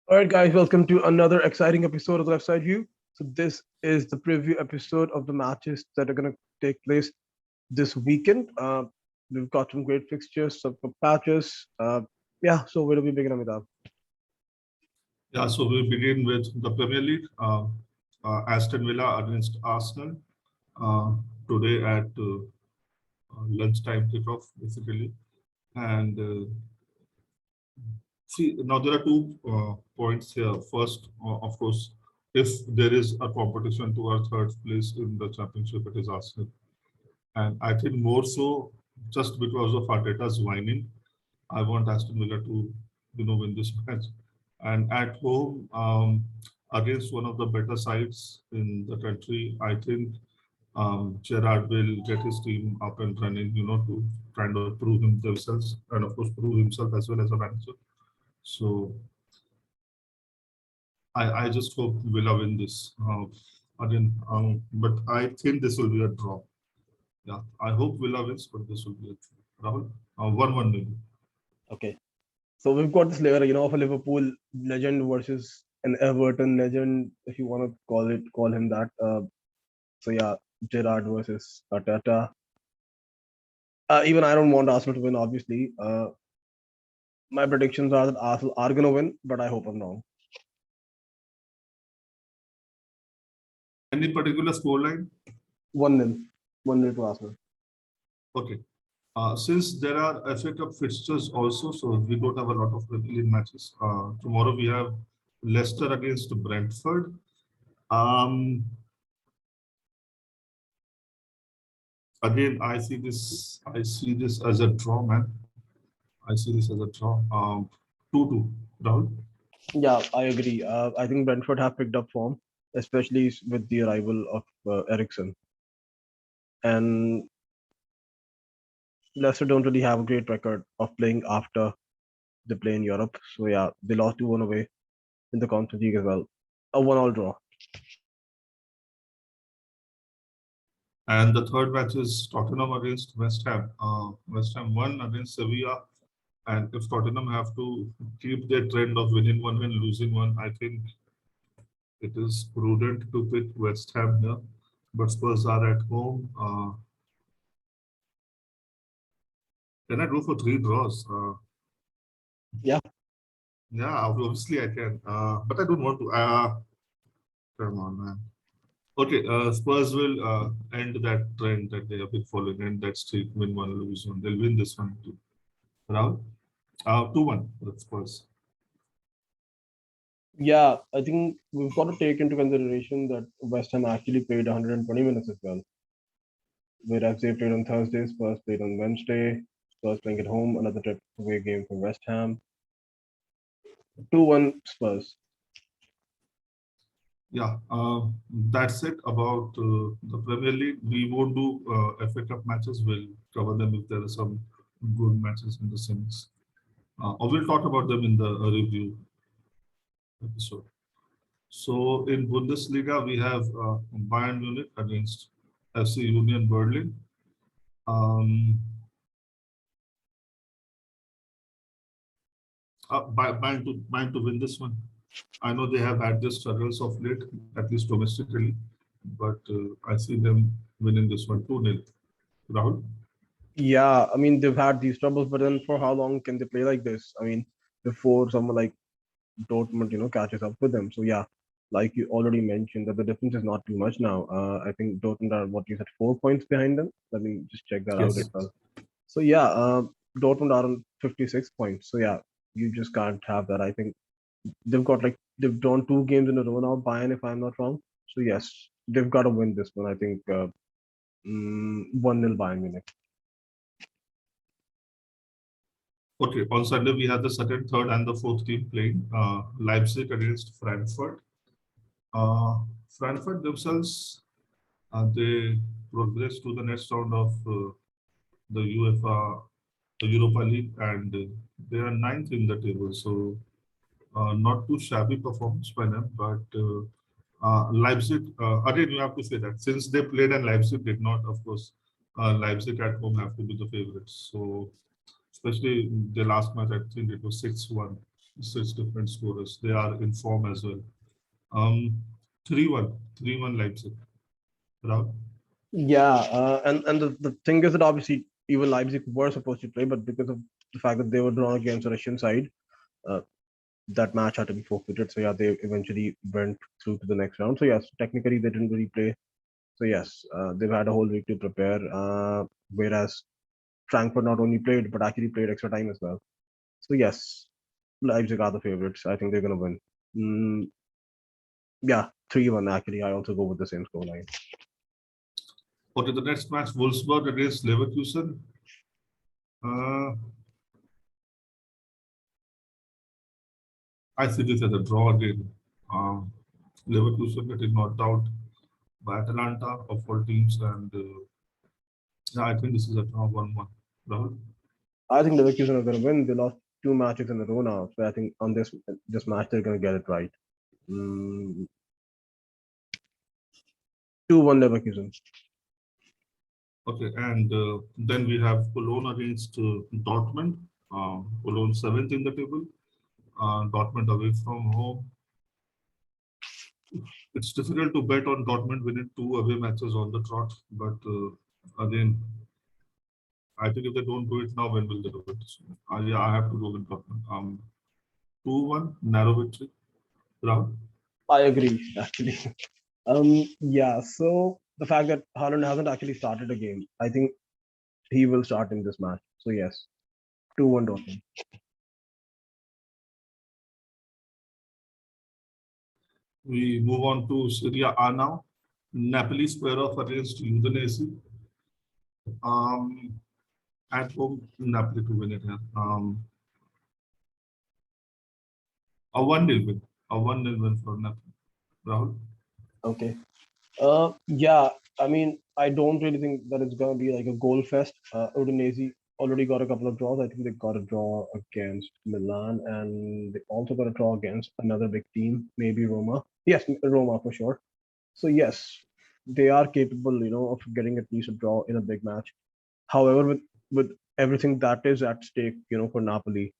All right, guys, welcome to another exciting episode of the Left Side View. So, this is the preview episode of the matches that are going to take place this weekend. We've got some great fixtures, some good patches. Yeah, so where do we begin, Amitabh? Yeah, so we begin with the Premier League. Aston Villa against Arsenal uh, today at lunchtime kickoff, basically. And see, now there are two points here. First, of course, if there is a competition towards third place in the championship, it is Arsenal. And I think more so just because of Arteta's whining, I want Aston Villa to, win this match. And at home, against one of the better sides in the country, I think Gerrard will get his team up and running, to kind of prove themselves and of course prove himself as well as a manager. So I just hope Villa win this. Again, but I think this will be a draw. Yeah, I hope Villa wins, but this will be a draw. Rahul, 1-1 maybe. Okay, so we've got this layer, of a Liverpool legend versus an Everton legend, if you want to call him that. So yeah, Gerrard versus Arteta. Even I don't want Arsenal to win, obviously. My predictions are that Arsenal are going to win, but I hope I'm wrong. Any particular scoreline? 1-0. 1-0 to Arsenal. Okay. Since there are FA Cup fixtures also, so we don't have a lot of Premier League matches. Tomorrow we have Leicester against Brentford. Um, Again, I see this as a draw, man. I see this as a draw. 2-2, Rahul. Yeah, I agree. I think Brentford have picked up form, especially with the arrival of Ericsson. And Leicester don't really have a great record of playing after they play in Europe. So yeah, they lost 2-1 away in the Conference League as well. A 1-all draw. And the third match is Tottenham against West Ham. West Ham won against Sevilla. And if Tottenham have to keep their trend of winning one and losing one, I think it is prudent to pick West Ham here. But Spurs are at home. Can I go for three draws? Yeah. Yeah, obviously I can. But I don't want to. Come on, man. Okay, Spurs will end that trend that they have been following, and that streak, win one, lose one. They'll win this one too. Rahul? 2-1 for Spurs. Yeah, I think we've got to take into consideration that West Ham actually played 120 minutes as well. Whereas they played on Thursday, Spurs played on Wednesday. Spurs playing at home, another trip away game for West Ham. 2-1 Spurs. Yeah, that's it about the Premier League. We won't do FA Cup matches. We'll cover them if there are some good matches in the semis. Or we'll talk about them in the review episode. So in Bundesliga, we have Bayern Munich against FC Union Berlin. Um, Bayern to win this one. I know they have had their struggles of late, at least domestically, but I see them winning this one 2-0. Rahul? Yeah, I mean they've had these troubles, but then for how long can they play like this? I mean, before someone like Dortmund, catches up with them. So yeah, like you already mentioned that the difference is not too much now. I think Dortmund are what you said 4 points behind them. Let me just check that out Yes. itself. So yeah, Dortmund are on 56 points. So yeah, you just can't have that. I think they've drawn 2 games in a row now, Bayern, if I'm not wrong. So yes, they've got to win this one. I think 1-0 Bayern Munich. Okay, on Sunday we have the second, third, and the fourth team playing Leipzig against Frankfurt. Frankfurt themselves, they progressed to the next round of the UEFA, the Europa League, and they are ninth in the table. So not too shabby performance by them, but Leipzig, again, you have to say that since they played and Leipzig did not, of course, Leipzig at home have to be the favorites. So, especially the last match, I think it was 6-1. Six different scorers. They are in form as well. Um, 3-1, 3-1 Leipzig. Rahul? Yeah, and the thing is that obviously even Leipzig were supposed to play, but because of the fact that they were drawn against the Russian side, uh, that match had to be forfeited. So yeah, they eventually went through to the next round. So yes, technically they didn't really play. So yes, they've had a whole week to prepare. Whereas Frankfurt not only played but actually played extra time as well. So yes, Leipzig are the favorites. I think they're gonna win. Mm, yeah, 3-1 actually. I also go with the same scoreline. Okay, the next match, Wolfsburg against Leverkusen. Uh, I see this as a draw again. Um, Leverkusen getting knocked out by Atalanta of all teams, and yeah, I think this is a draw 1-1. Rahul? I think Leverkusen are gonna win. They lost two matches in a row now, so I think on this match they're gonna get it right. Mm, 2-1 Leverkusen. Okay, and then we have Cologne against Dortmund. Cologne seventh in the table. Dortmund away from home. It's difficult to bet on Dortmund winning two away matches on the trot, but again, I think if they don't do it now, when will they do it? So, yeah, I have to go with Dortmund. 2-1, narrow victory. Rahul? I agree, actually. Yeah. So the fact that Haaland hasn't actually started a game, I think he will start in this match. So yes, 2-1 Dortmund. We move on to Serie A now. Napoli square off against Udinese. Um, at home, Napoli to win it here. A 1-0 win. A 1-0 win for Napoli. Rahul? Okay. Yeah. I mean, I don't really think that it's gonna be like a goal fest. Udinese already got a couple of draws. I think they got a draw against Milan, and they also got a draw against another big team, maybe Roma. Yes, Roma for sure. So yes, they are capable, of getting at least a draw in a big match. However, with everything that is at stake, for Napoli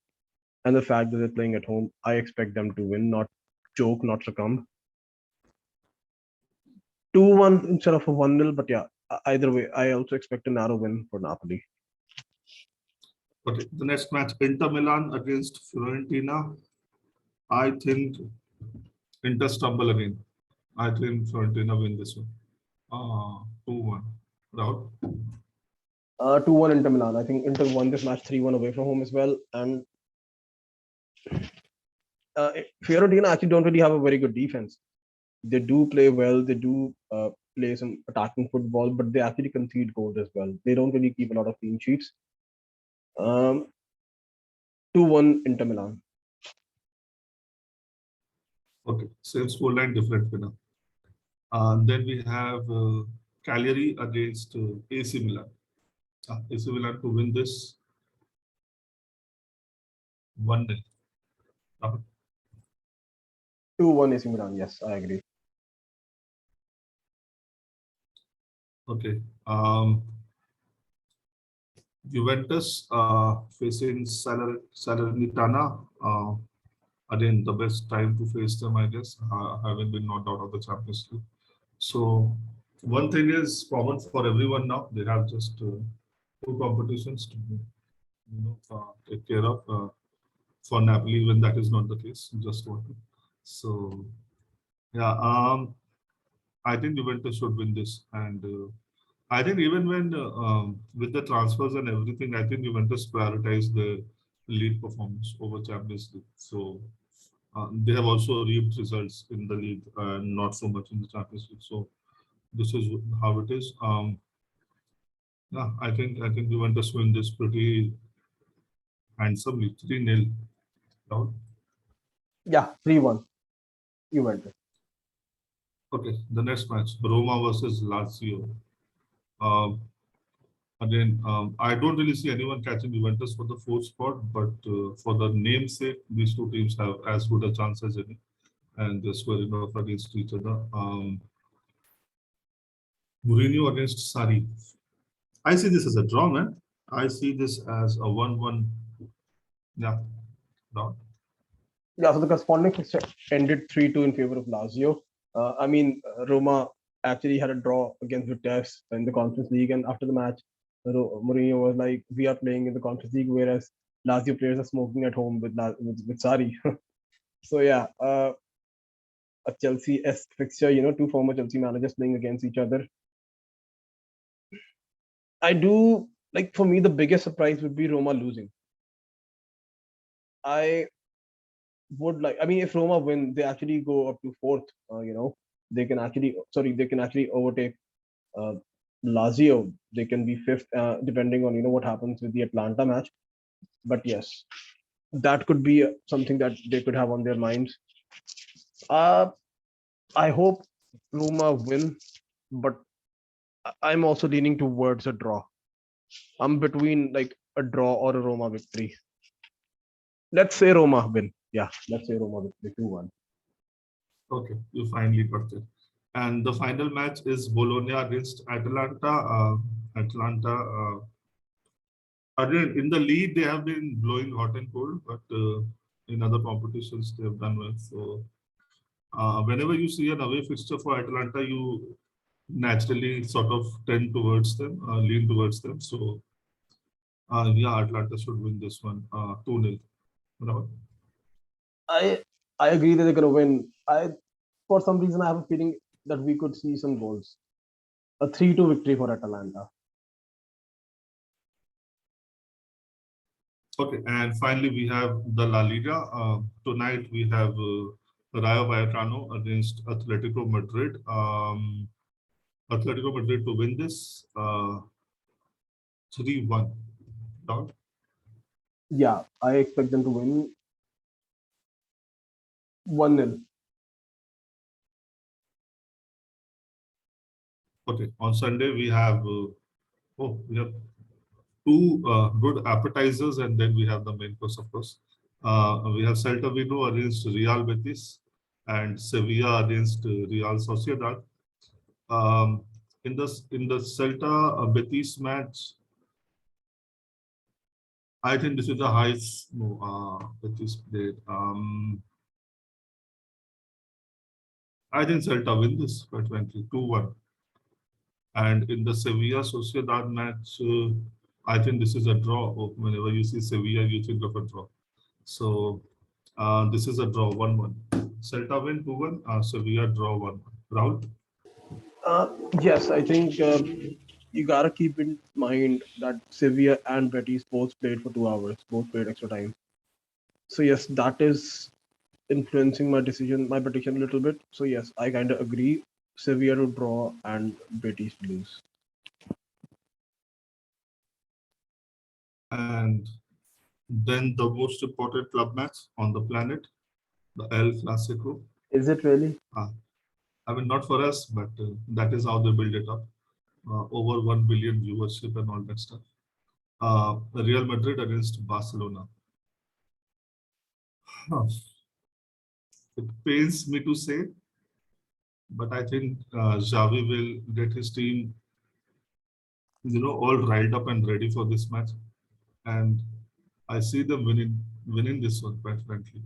and the fact that they're playing at home, I expect them to win, not choke, not succumb. 2-1 instead of a 1-0, but yeah, either way, I also expect a narrow win for Napoli. Okay, the next match, Inter Milan against Fiorentina. I think Inter stumble again. I think Fiorentina win this one. 2-1. Rahul? 2-1 Inter Milan. I think Inter won this match 3-1 away from home as well. And Fiorentina actually don't really have a very good defense. They do play well, they do play some attacking football, but they actually concede goals as well. They don't really keep a lot of clean sheets. Um, 2-1 Inter Milan. Okay, same scoreline, different winner. Then we have Cagliari against AC Milan. AC Milan to win this 1-0. Uh, 2-1 AC Milan. Yes, I agree. Okay. Juventus facing Salernitana. Again, the best time to face them, I guess, having been knocked out of the Champions League. So one thing is common for everyone now. They have just two competitions to take care of. For Napoli, when that is not the case, just one. So yeah, I think Juventus should win this, and I think even when with the transfers and everything, I think Juventus prioritize the league performance over Champions League. So they have also reaped results in the league, not so much in the Champions League. So this is how it is. Yeah, I think Juventus win this pretty handsomely, 3-0. Yeah, 3-1 Juventus. Okay, the next match, Roma versus Lazio. Um, Again, I don't really see anyone catching Juventus for the fourth spot, but for the namesake, these two teams have as good a chance as any, and they're squaring off against each other. Mourinho against Sarri. I see this as a draw, man. I see this as a 1-1. Yeah, draw. Yeah, so the corresponding fixture ended 3-2 in favor of Lazio. Roma actually had a draw against Vitesse in the Conference League, and after the match, Mourinho was like, "We are playing in the Conference League, whereas Lazio players are smoking at home with Sari." So yeah, a Chelsea-esque fixture. Two former Chelsea managers playing against each other. I do like for me the biggest surprise would be Roma losing. I would like. I mean, if Roma win, they actually go up to fourth. They can actually overtake uh, Lazio. They can be fifth, depending on what happens with the Atlanta match. But yes, that could be something that they could have on their minds. Uh, I hope Roma win, but I'm also leaning towards a draw. I'm between like a draw or a Roma victory. Let's say Roma win. Yeah, let's say Roma victory 2-1. Okay, you finally got it. And the final match is Bologna against Atalanta. Atalanta, again, in the league, they have been blowing hot and cold, but in other competitions, they have done well. So, whenever you see an away fixture for Atalanta, you naturally sort of tend towards them, lean towards them. So, yeah, Atlanta should win this one 2-0. Rahul? I I agree that they're gonna win. I For some reason I have a feeling that we could see some goals. A 3-2 victory for Atalanta. Okay, and finally we have the La Liga. Tonight we have Rayo Vallecano against Atletico Madrid. Atletico Madrid to win this 3-1. Down. Yeah, I expect them to win 1-0. Okay, on Sunday we have two good appetizers, and then we have the main course, of course. We have Celta Vigo against Real Betis and Sevilla against Real Sociedad. Um, in the Celta Betis match, I think this is the highest no, Betis played. I think Celta win this by 22-1. And in the Sevilla Sociedad match, I think this is a draw. Whenever you see Sevilla, you think of a draw. So this is a draw 1-1. Celta win 2-1. Sevilla draw 1-1. Rahul? Uh, yes, I think you gotta keep in mind that Sevilla and Betis both played for 2 hours, both played extra time. So yes, that is influencing my prediction a little bit. So yes, I kind of agree. Sevilla to draw and Betis to lose. And then the most important club match on the planet, the El Clasico. Is it really? Uh, I mean, not for us, but that is how they build it up. Over 1 billion viewership and all that stuff. Real Madrid against Barcelona. Huh. It pains me to say, but I think Xavi will get his team, all riled up and ready for this match. And I see them winning this one, quite frankly.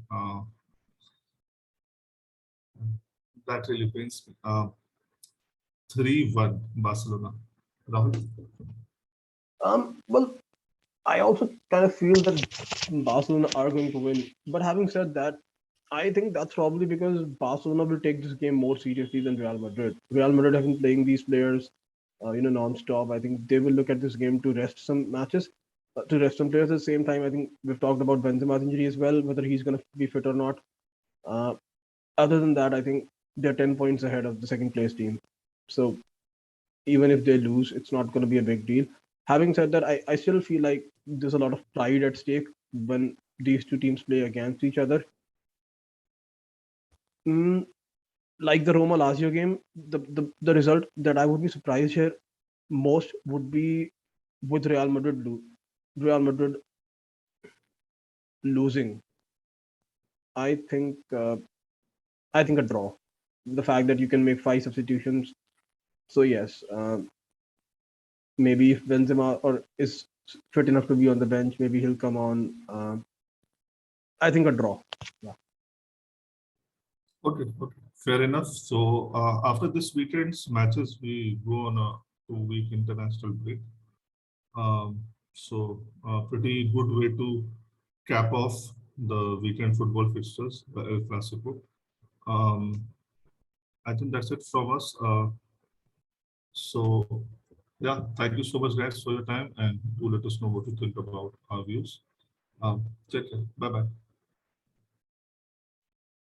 That really pains me. 3-1 Barcelona. Rahul? Well, I also kind of feel that Barcelona are going to win. But having said that, I think that's probably because Barcelona will take this game more seriously than Real Madrid. Real Madrid have been playing these players, non-stop. I think they will look at this game to rest some matches, to rest some players. At the same time, I think we've talked about Benzema's injury as well, whether he's going to be fit or not. Uh, Other than that, I think they're 10 points ahead of the second place team. So even if they lose, it's not going to be a big deal. Having said that, I still feel like there's a lot of pride at stake when these two teams play against each other. Mm, like the Roma Lazio game, the result that I would be surprised here most would be with Real Madrid losing. I think I think a draw. The fact that you can make 5 substitutions. So yes, maybe if Benzema or is fit enough to be on the bench, maybe he'll come on. I think a draw. Yeah. Okay, okay, fair enough. So after this weekend's matches, we go on a 2 week international break. So pretty good way to cap off the weekend football fixtures, the El Clasico. Um, I think that's it from us. So yeah, thank you so much, guys, for your time, and do let us know what you think about our views. Take care. Bye bye.